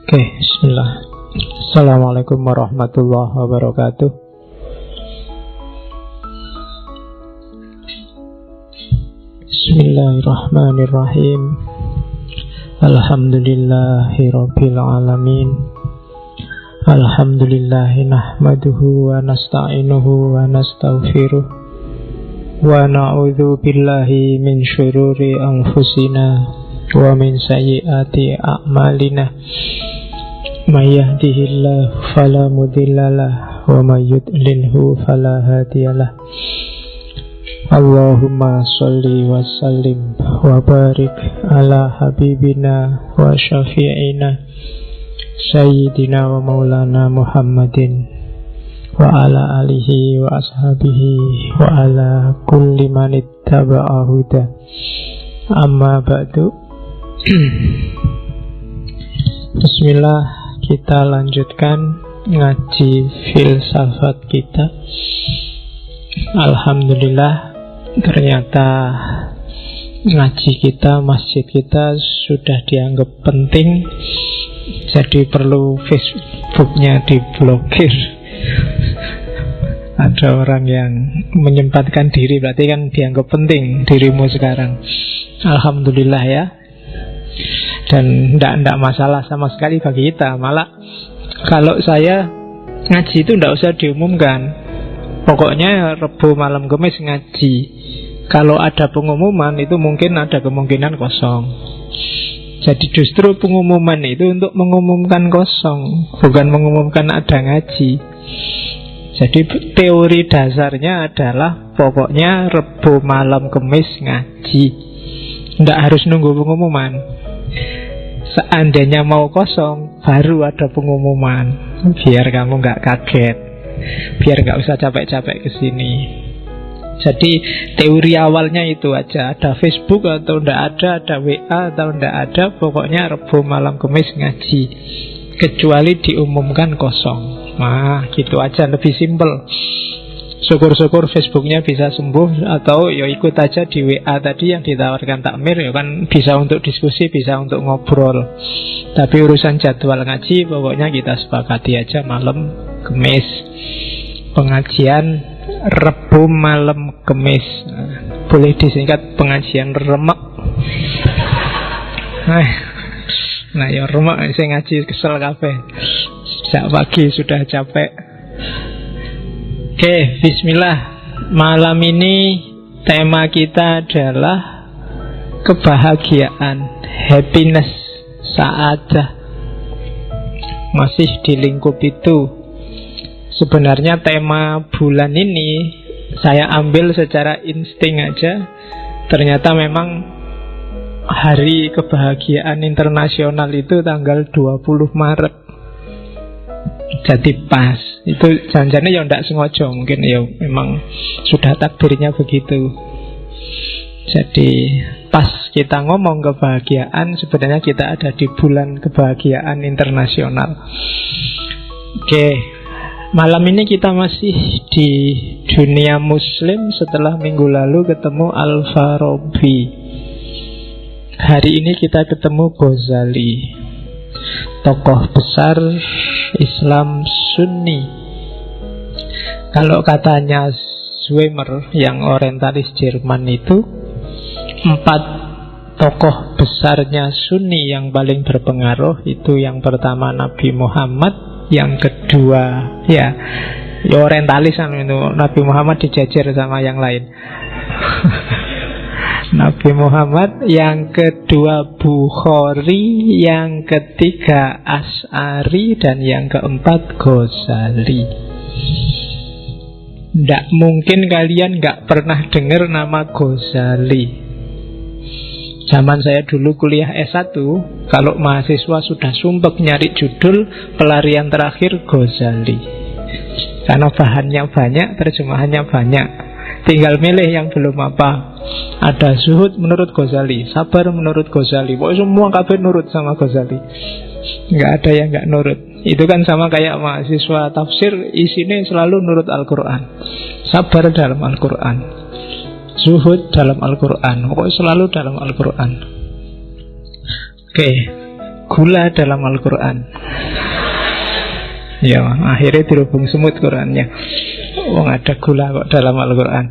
Oke, bismillah. Assalamualaikum warahmatullahi wabarakatuh. Bismillahirrahmanirrahim. Alhamdulillahi rabbil alamin. Alhamdulillahi nahmaduhu wa nasta'inuhu wa nastaghfiruh. Wa na'udzu billahi min syururi anfusina wa min sayyiati a'malina. May yahdihillahu fala mudhillalah wa may yudlilhu fala hadiyalah. Allahumma sholli wa sallim wa barik ala habibina wa syafi'ina sayyidina wa maulana Muhammadin wa ala alihi wa ashabihi wa ala kulli man ittaba'a huda. Amma ba'du. Bismillah, kita lanjutkan ngaji filsafat kita. Alhamdulillah, ternyata ngaji kita, masjid kita sudah dianggap penting. Jadi perlu Facebooknya diblokir. Ada orang yang menyempatkan diri, berarti kan dianggap penting dirimu sekarang. Alhamdulillah ya. Dan tidak masalah sama sekali bagi kita. Malah kalau saya ngaji itu tidak usah diumumkan. Pokoknya Rebo malam Kamis ngaji. Kalau ada pengumuman itu mungkin ada kemungkinan kosong. Jadi justru pengumuman itu untuk mengumumkan kosong, bukan mengumumkan ada ngaji. Jadi teori dasarnya adalah pokoknya Rebo malam Kamis ngaji. Tidak harus nunggu pengumuman. Seandainya mau kosong, baru ada pengumuman. Biar kamu nggak kaget, biar nggak usah capek-capek kesini. Jadi teori awalnya itu aja. Ada Facebook atau ndak ada WA atau ndak ada, pokoknya Rebo malam Kamis ngaji. Kecuali diumumkan kosong. Nah, gitu aja, lebih simpel. Syukur-syukur Facebooknya bisa sembuh. Atau ya ikut aja di WA tadi yang ditawarkan takmir. Ya kan bisa untuk diskusi, bisa untuk ngobrol. Tapi urusan jadwal ngaji pokoknya kita sepakati aja malam Kamis. Pengajian Rebo malam Kamis. Boleh disingkat pengajian remek. Nah ya remek, saya ngaji kesel kabeh. Sejak pagi sudah capek. Oke, bismillah. Malam ini tema kita adalah kebahagiaan, happiness, sa'adah. Masih di lingkup itu. Sebenarnya tema bulan ini saya ambil secara insting aja. Ternyata memang hari kebahagiaan internasional itu tanggal 20 Maret. Jadi pas. Itu janjinya ya tidak sengaja, mungkin ya memang sudah takdirnya begitu. Jadi pas kita ngomong kebahagiaan, sebenarnya kita ada di bulan kebahagiaan internasional. Oke, malam ini kita masih di dunia muslim setelah minggu lalu ketemu Al-Farabi. Hari ini kita ketemu Ghazali, tokoh besar Islam Sunni. Kalau katanya Zweimer yang orientalis Jerman itu, 4 tokoh besarnya Sunni yang paling berpengaruh itu yang pertama Nabi Muhammad, yang kedua ya orientalis itu Nabi Muhammad dijajar sama yang lain. Nabi Muhammad, yang kedua Bukhari, yang ketiga Asy'ari, dan yang keempat Ghazali. Tidak mungkin kalian nggak pernah dengar nama Ghazali. Zaman saya dulu kuliah S1, kalau mahasiswa sudah sumpek nyari judul, pelarian terakhir Ghazali. Karena bahannya banyak, terjemahannya banyak. Tinggal milih yang belum apa. Ada zuhud menurut Ghazali, sabar menurut Ghazali. Pokoknya semua kabeh nurut sama Ghazali. Nggak ada yang nggak nurut. Itu kan sama kayak mahasiswa tafsir, isinya selalu nurut Al-Quran. Sabar dalam Al-Quran, zuhud dalam Al-Quran, pokoknya selalu dalam Al-Quran. Oke, gula dalam Al-Quran. Ya, akhirnya dirubung semut Qurannya. Wong ada gula kok dalam Al-Quran.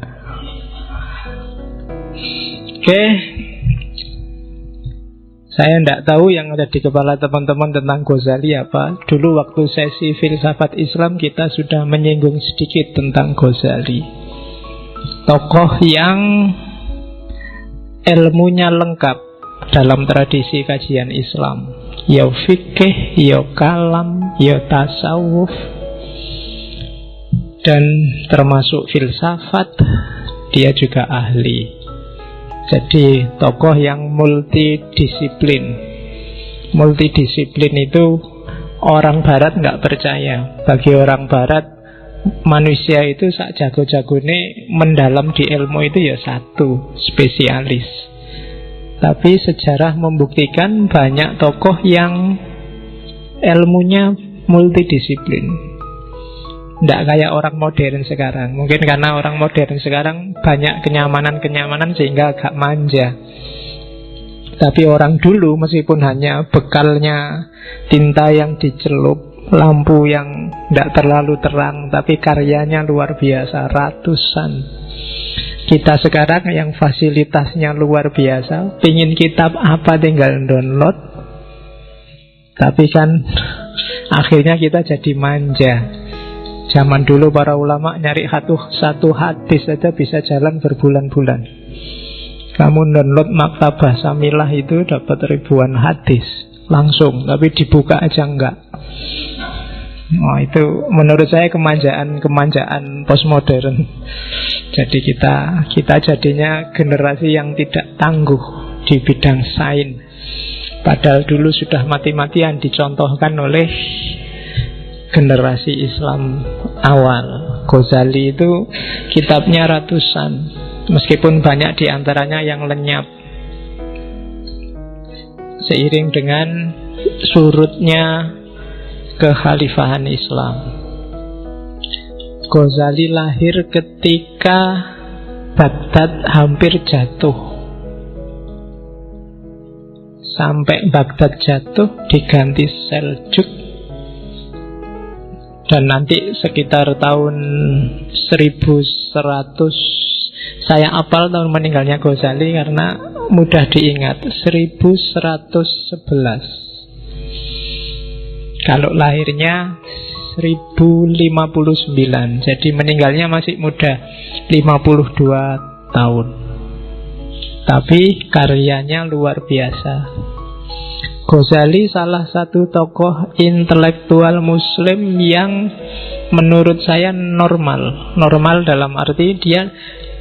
Oke. Saya tidak tahu yang ada di kepala teman-teman tentang Ghazali apa. Dulu waktu sesi filsafat Islam kita sudah menyinggung sedikit tentang Ghazali. Tokoh yang ilmunya lengkap dalam tradisi kajian Islam. Ya fikih, ya kalam, ya tasawuf, dan termasuk filsafat. Dia juga ahli. Jadi tokoh yang multidisiplin. Multidisiplin itu orang Barat nggak percaya. Bagi orang Barat, manusia itu sak jago-jagone mendalam di ilmu itu ya satu, spesialis. Tapi sejarah membuktikan banyak tokoh yang ilmunya multidisiplin. Tidak kayak orang modern sekarang. Mungkin karena orang modern sekarang banyak kenyamanan-kenyamanan sehingga agak manja. Tapi orang dulu meskipun hanya bekalnya tinta yang dicelup, lampu yang tidak terlalu terang, tapi karyanya luar biasa, ratusan. Kita sekarang yang fasilitasnya luar biasa, pingin kitab apa tinggal download. Tapi kan akhirnya kita jadi manja. Zaman dulu para ulama nyari satu hadis saja bisa jalan berbulan-bulan. Kamu download Maktabah Samilah itu dapat ribuan hadis langsung, tapi dibuka aja enggak. Oh, itu menurut saya kemanjaan postmodern. Jadi kita jadinya generasi yang tidak tangguh di bidang sains. Padahal dulu sudah mati-matian dicontohkan oleh generasi Islam awal. Ghazali itu kitabnya ratusan, meskipun banyak diantaranya yang lenyap seiring dengan surutnya kekhalifahan Islam. Ghazali lahir ketika Baghdad hampir jatuh. Sampai Baghdad jatuh diganti Seljuk. Dan nanti sekitar tahun 1100, saya apal tahun meninggalnya Ghazali karena mudah diingat, 1111. Kalau lahirnya 1059, jadi meninggalnya masih muda, 52 tahun. Tapi karyanya luar biasa. Ghazali salah satu tokoh intelektual muslim yang menurut saya normal. Normal dalam arti dia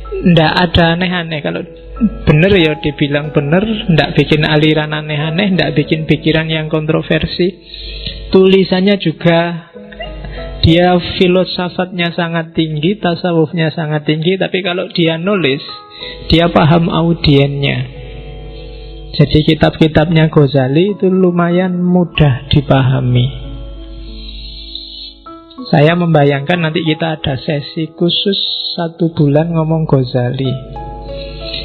tidak ada aneh-aneh. Kalau benar ya dibilang benar, tidak bikin aliran aneh-aneh, tidak bikin pikiran yang kontroversi. Tulisannya juga, dia filosofatnya sangat tinggi, tasawufnya sangat tinggi. Tapi kalau dia nulis, dia paham audiennya. Jadi kitab-kitabnya Ghazali itu lumayan mudah dipahami. Saya membayangkan nanti kita ada sesi khusus 1 bulan ngomong Ghazali.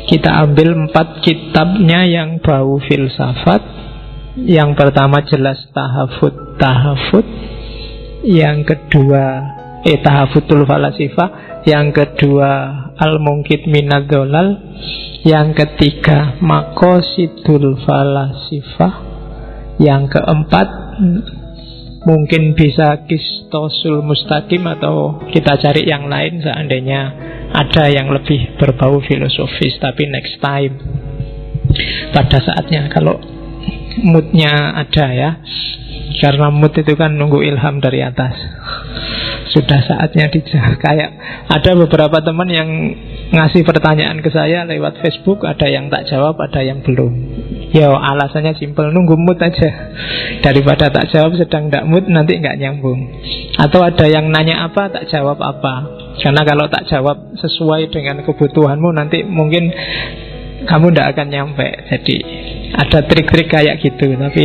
Kita ambil 4 kitabnya yang bau filsafat. Yang pertama jelas Tahafut. Yang kedua Tahafutul Falasifah. Yang kedua Al-Munqidh Minadh Dhalal. Yang ketiga Maqasidul Falasifah. Yang keempat mungkin bisa Qistosul Mustaqim, atau kita cari yang lain seandainya ada yang lebih berbau filosofis. Tapi next time, pada saatnya, kalau moodnya ada ya. Karena mood itu kan nunggu ilham dari atas. Sudah saatnya kayak ada beberapa teman yang ngasih pertanyaan ke saya lewat Facebook, ada yang tak jawab, ada yang belum. Ya alasannya simpel, nunggu mood aja. Daripada tak jawab sedang tak mood, nanti nggak nyambung. Atau ada yang nanya apa, tak jawab apa. Karena kalau tak jawab sesuai dengan kebutuhanmu, nanti mungkin kamu tidak akan nyampe. Jadi ada trik-trik kayak gitu. Tapi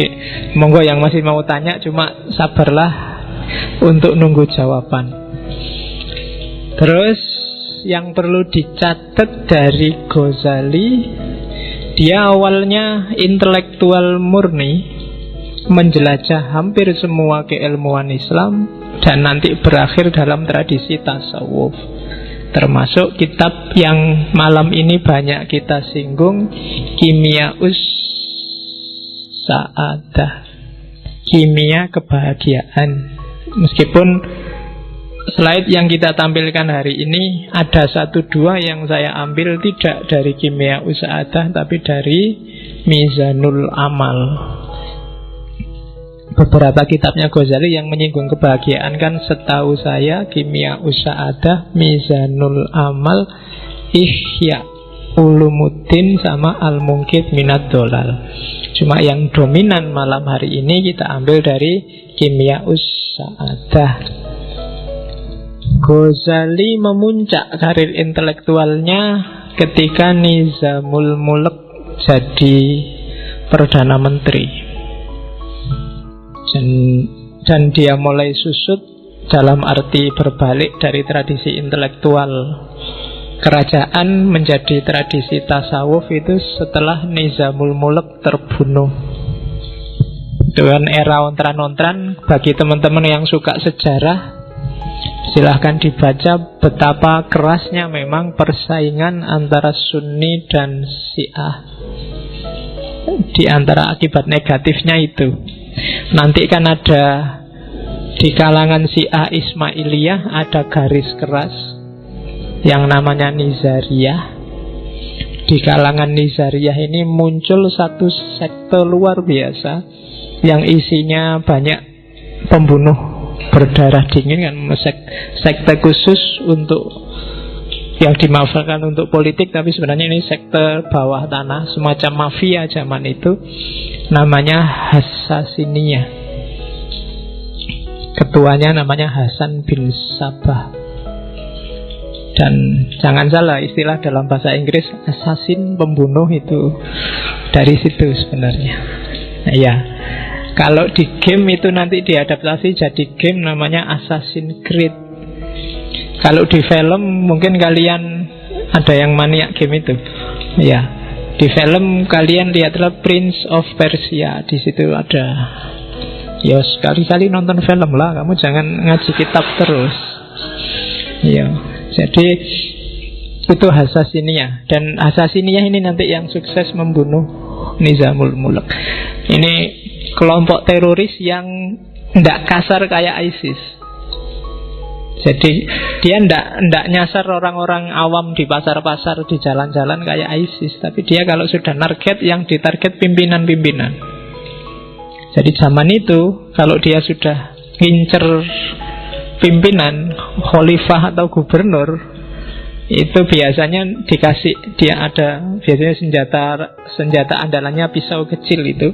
monggo yang masih mau tanya, cuma sabarlah untuk nunggu jawaban. Terus yang perlu dicatat dari Ghazali, dia awalnya intelektual murni, menjelajah hampir semua keilmuan Islam, dan nanti berakhir dalam tradisi tasawuf. Termasuk kitab yang malam ini banyak kita singgung, Kimyaus Sa'adah, kimia kebahagiaan. Meskipun slide yang kita tampilkan hari ini ada 1-2 yang saya ambil tidak dari Kimyaus Sa'adah, tapi dari Mizanul Amal. Beberapa kitabnya Ghazali yang menyinggung kebahagiaan kan setahu saya Kimyaus Sa'adah, Mizanul Amal, Ihya Ulumuddin, sama Al-Munqidh Minad Dhalal. Cuma yang dominan malam hari ini kita ambil dari Kimyaus Sa'adah. Ghazali memuncak karir intelektualnya ketika Nizamul Mulk jadi Perdana Menteri. Dan dia mulai susut dalam arti berbalik dari tradisi intelektual kerajaan menjadi tradisi tasawuf itu setelah Nizamul Mulk terbunuh. Dengan era ontran-ontran, bagi teman-teman yang suka sejarah, silahkan dibaca betapa kerasnya memang persaingan antara Sunni dan Syiah. Di antara akibat negatifnya itu, nanti kan ada di kalangan Syiah Ismailiyah ada garis keras yang namanya Nizariyah. Di kalangan Nizariyah ini muncul satu sekte luar biasa yang isinya banyak pembunuh berdarah dingin, kan, sekte khusus untuk yang dimanfaatkan untuk politik, tapi sebenarnya ini sekte bawah tanah, semacam mafia zaman itu, namanya Hassasiniyah. Ketuanya namanya Hasan bin Sabah. Dan jangan salah, istilah dalam bahasa Inggris assassin, pembunuh, itu dari situ sebenarnya. Nah, ya, kalau di game itu nanti diadaptasi jadi game namanya Assassin's Creed. Kalau di film mungkin kalian ada yang maniak game itu. Ya, di film kalian lihatlah Prince of Persia. Di situ ada. Ya, sekali-kali nonton film lah, kamu jangan ngaji kitab terus. Ya, jadi itu Hassasiniyah. Dan Hassasiniyah ini nanti yang sukses membunuh Nizamul Mulk. Ini kelompok teroris yang tidak kasar kayak ISIS. Jadi dia tidak nyasar orang-orang awam di pasar-pasar, di jalan-jalan kayak ISIS. Tapi dia kalau sudah target, yang ditarget pimpinan-pimpinan. Jadi zaman itu kalau dia sudah ngincer pimpinan, khalifah atau gubernur, itu biasanya dikasih, dia ada biasanya senjata andalannya pisau kecil itu.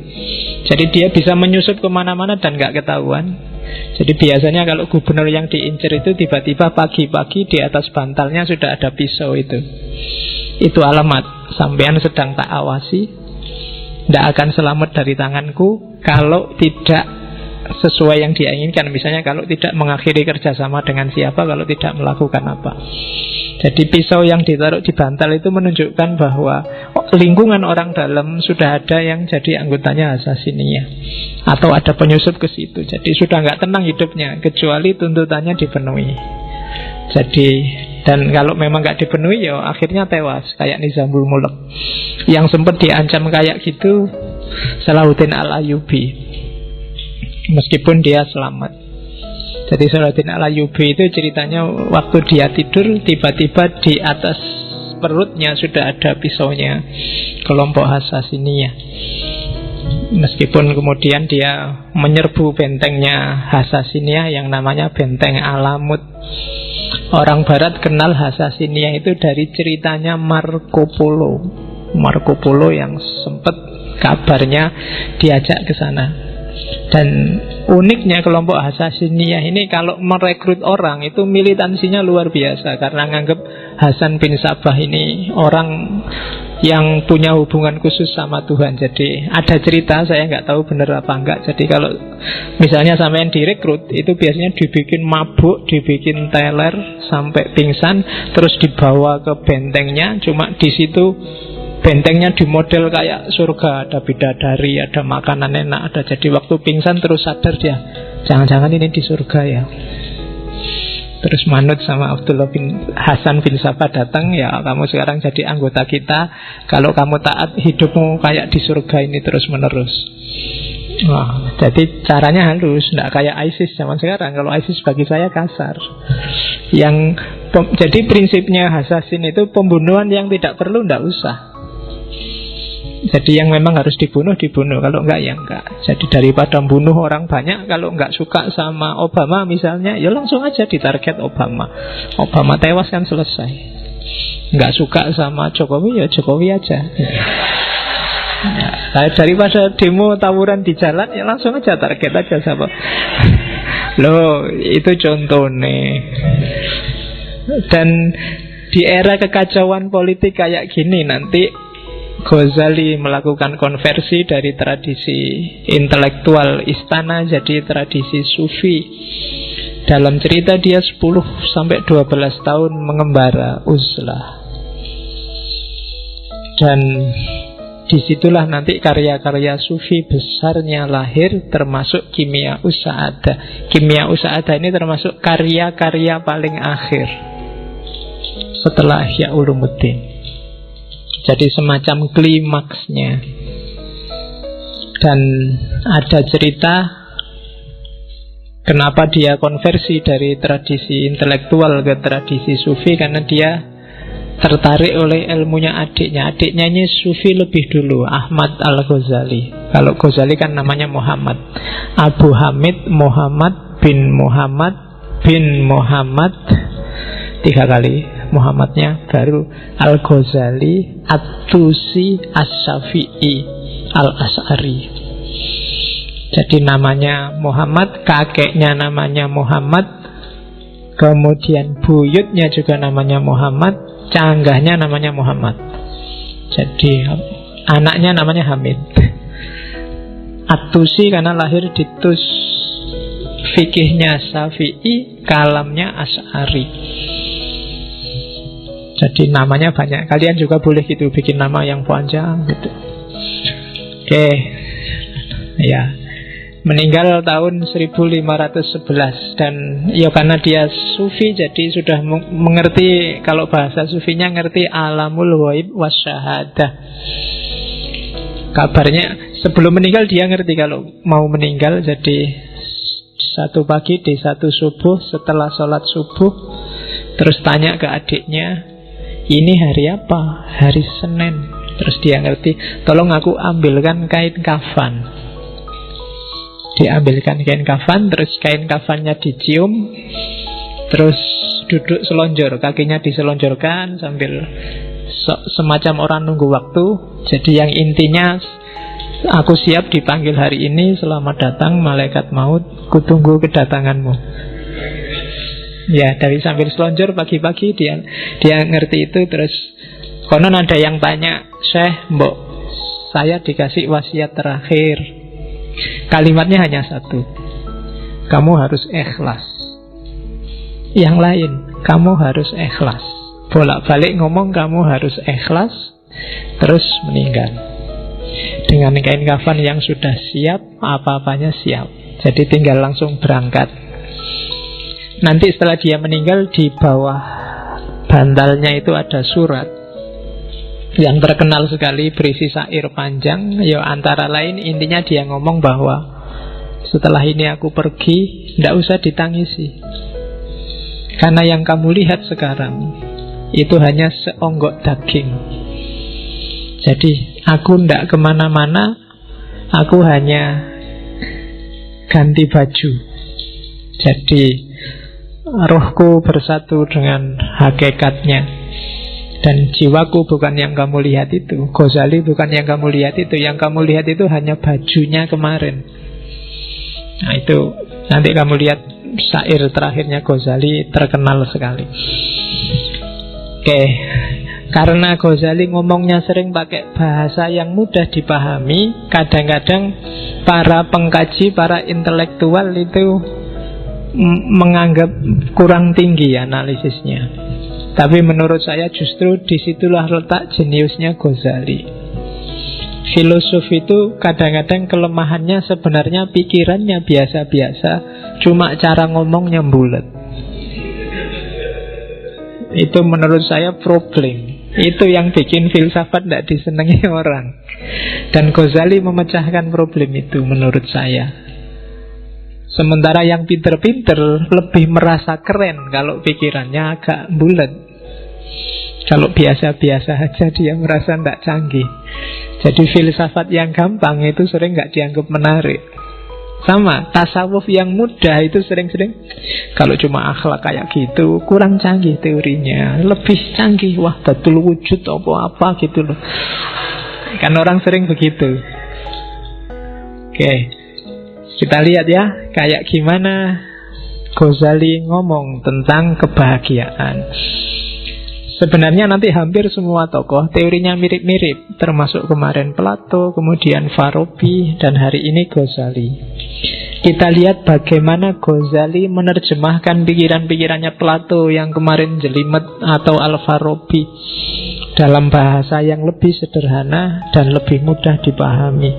Jadi dia bisa menyusup kemana-mana dan gak ketahuan. Jadi biasanya kalau gubernur yang diincer itu tiba-tiba pagi-pagi di atas bantalnya sudah ada pisau itu. Itu alamat sampean sedang tak awasi, tidak akan selamat dari tanganku kalau tidak sesuai yang dia inginkan. Misalnya kalau tidak mengakhiri kerjasama dengan siapa, kalau tidak melakukan apa. Jadi pisau yang ditaruh di bantal itu menunjukkan bahwa lingkungan orang dalam sudah ada yang jadi anggotanya Hassasiniyah, atau ada penyusup ke situ. Jadi sudah nggak tenang hidupnya kecuali tuntutannya dipenuhi. Jadi, dan kalau memang nggak dipenuhi, ya akhirnya tewas kayak Nizamul Mulk. Yang sempat diancam kayak gitu Salahuddin Al-Ayyubi, meskipun dia selamat. Jadi Salahuddin Al-Ayyubi itu ceritanya waktu dia tidur, tiba-tiba di atas perutnya sudah ada pisaunya kelompok Hassasiniyah. Meskipun kemudian dia menyerbu bentengnya Hassasiniyah yang namanya Benteng Alamut. Orang Barat kenal Hassasiniyah itu dari ceritanya Marco Polo. Marco Polo yang sempat kabarnya diajak ke sana. Dan uniknya kelompok Hassasiniyah ini kalau merekrut orang itu militansinya luar biasa, karena nganggap Hasan bin Sabah ini orang yang punya hubungan khusus sama Tuhan. Jadi ada cerita, saya nggak tahu benar apa enggak. Jadi kalau misalnya sampean direkrut, itu biasanya dibikin mabuk, dibikin teler sampai pingsan, terus dibawa ke bentengnya. Cuma di situ bentengnya dimodel kayak surga, ada bidadari, ada makanan enak, ada. Jadi waktu pingsan terus sadar dia, jangan-jangan ini di surga ya. Terus manut sama Abdullah bin Hasan bin Sabah datang, ya kamu sekarang jadi anggota kita. Kalau kamu taat, hidupmu kayak di surga ini terus menerus. Wah, jadi caranya halus, tidak kayak ISIS zaman sekarang. Kalau ISIS bagi saya kasar. Jadi prinsipnya Hasasin itu pembunuhan yang tidak perlu, tidak usah. Jadi yang memang harus dibunuh, kalau enggak ya enggak. Jadi daripada bunuh orang banyak, kalau enggak suka sama Obama misalnya, ya langsung aja ditarget Obama. Obama tewas kan selesai. Enggak suka sama Jokowi, ya Jokowi aja. Nah, daripada demo tawuran di jalan, ya langsung aja target aja sama. Loh, itu contohnya. Dan di era kekacauan politik kayak gini, nanti Ghazali melakukan konversi dari tradisi intelektual istana jadi tradisi sufi. Dalam cerita dia 10-12 tahun mengembara uzlah. Dan disitulah nanti karya-karya sufi besarnya lahir, termasuk Kimia Usa'adah. Kimia Usa'adah ini termasuk karya-karya paling akhir setelah Ihya Ulumuddin. Jadi semacam klimaksnya. Dan ada cerita kenapa dia konversi dari tradisi intelektual ke tradisi sufi, karena dia tertarik oleh ilmunya adiknya. Adiknya ini sufi lebih dulu, Ahmad Al-Ghazali. Kalau Ghazali kan namanya Muhammad. Abu Hamid Muhammad bin Muhammad bin Muhammad, 3 kali Muhammadnya, baru Al-Ghazali At-Tusi As-Syafi'i Al-As'ari. Jadi namanya Muhammad, kakeknya namanya Muhammad, kemudian buyutnya juga namanya Muhammad, canggahnya namanya Muhammad. Jadi anaknya namanya Hamid. At-Tusi karena lahir di Tus, fikihnya Syafi'i, kalamnya As'ari. Jadi namanya banyak. Kalian juga boleh gitu, bikin nama yang panjang gitu. Oke. Ya. Meninggal tahun 1511. Dan ya karena dia sufi, jadi sudah mengerti, kalau bahasa sufinya ngerti alamul ghaib wasyahadah. Kabarnya sebelum meninggal dia ngerti kalau mau meninggal. Jadi satu pagi di satu subuh, setelah sholat subuh, terus tanya ke adiknya, ini hari apa? Hari Senin. Terus dia ngerti, tolong aku ambilkan kain kafan. Diambilkan kain kafan, terus kain kafannya dicium, terus duduk selonjor, kakinya diselonjorkan sambil semacam orang nunggu waktu. Jadi yang intinya, aku siap dipanggil hari ini, selamat datang malaikat maut, kutunggu kedatanganmu. Ya, dari sambil selonjor pagi-pagi dia ngerti itu. Terus konon ada yang tanya, Syekh, mbok saya dikasih wasiat terakhir. Kalimatnya hanya satu, kamu harus ikhlas. Yang lain, kamu harus ikhlas. Bolak-balik ngomong kamu harus ikhlas. Terus meninggal dengan kain kafan yang sudah siap, apa-apanya siap. Jadi tinggal langsung berangkat. Nanti setelah dia meninggal, di bawah bantalnya itu ada surat yang terkenal sekali, berisi syair panjang. Ya antara lain intinya dia ngomong bahwa setelah ini aku pergi, tidak usah ditangisi, karena yang kamu lihat sekarang itu hanya seonggok daging. Jadi aku tidak kemana-mana, aku hanya ganti baju. Jadi rohku bersatu dengan hakikatnya, dan jiwaku bukan yang kamu lihat itu. Ghazali bukan yang kamu lihat itu. Yang kamu lihat itu hanya bajunya kemarin. Nah itu nanti kamu lihat syair terakhirnya Ghazali, terkenal sekali. Oke. Karena Ghazali ngomongnya sering pakai bahasa yang mudah dipahami, kadang-kadang para pengkaji, para intelektual itu menganggap kurang tinggi analisisnya. Tapi menurut saya justru disitulah letak jeniusnya Ghazali. Filosof itu kadang-kadang kelemahannya sebenarnya pikirannya biasa-biasa, cuma cara ngomongnya bulat. Itu menurut saya problem. Itu yang bikin filsafat tidak disenangi orang. Dan Ghazali memecahkan problem itu menurut saya. Sementara yang pinter-pinter lebih merasa keren kalau pikirannya agak bulat. Kalau biasa-biasa aja dia merasa tidak canggih. Jadi filsafat yang gampang itu sering nggak dianggap menarik. Sama, tasawuf yang mudah itu sering-sering kalau cuma akhlak kayak gitu kurang canggih teorinya. Lebih canggih, wah betul wujud apa-apa gitu loh. Kan orang sering begitu. Oke, kita lihat ya kayak gimana Ghazali ngomong tentang kebahagiaan. Sebenarnya nanti hampir semua tokoh teorinya mirip-mirip, termasuk kemarin Plato, kemudian Farabi, dan hari ini Ghazali. Kita lihat bagaimana Ghazali menerjemahkan pikiran-pikirannya Plato yang kemarin jelimet atau Al-Farabi dalam bahasa yang lebih sederhana dan lebih mudah dipahami.